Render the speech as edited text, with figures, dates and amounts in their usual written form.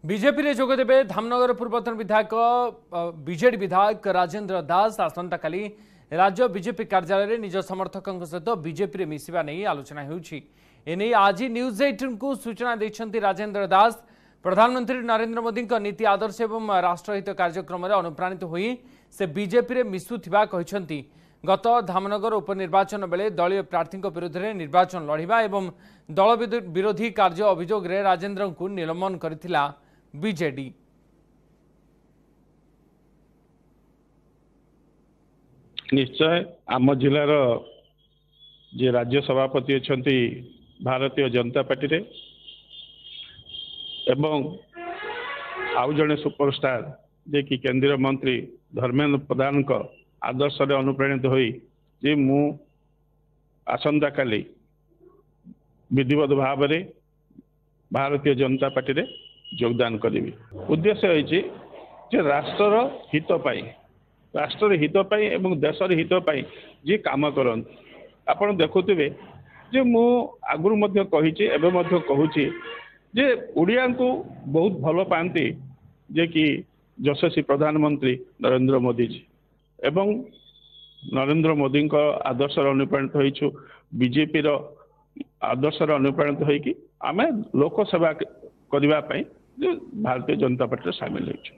BJP रे जोगदेवे धामनगर पूर्वतन विधायक बीजेडी विधायक राजेंद्र दास आसंता काली राज्य बीजेपी कार्यालय निज समर्थकों सहित बीजेपी मिसवा नहीं आलोचना होनी आज न्यूज 18 को सूचना देते राजेंद्र दास। प्रधानमंत्री नरेंद्र मोदी नीति आदर्श एवं राष्ट्रहित कार्यक्रम अनुप्राणित होई से बीजेपी रे मिसुथिबा कहिसेंती। गत धामनगर उपनिर्वाचन बेले दलीय प्रार्थी विरोध में निर्वाचन लड़िबा एवं दल विरोधी कार्य अभियोग रे राजेंद्र को निलंबन करथिला बीजेडी। निश्चय आम जिलार जे राज्य सभापति अच्छा भारतीय जनता पार्टी रे एवं आउ जड़े सुपरस्टार जे कि केंद्रीय मंत्री धर्मेंद्र प्रधान का आदर्श रे अनुप्राणित होई जे मु आसंता काली विधिवत भाव में भारतीय जनता पार्टी रे योगदान करी। उद्देश्य है राष्ट्र हित पाई राष्ट्र हित पाई एवं देशर हित पाई जी काम करते आपण देखुवे जे मु आगुरी मध्य कहिछि एबे मध्य कहूछि जे उड़िया को बहुत भल पाती जे कि यशस्वी प्रधानमंत्री नरेंद्र मोदी जी एवं नरेंद्र मोदी का आदर्श अनुप्राणित होइछु बीजेपी रो आदर्श अनुप्राणित होइकि आमे लोक सेवा करबा पई भारतीय जनता पार्टी सामिल होइछु।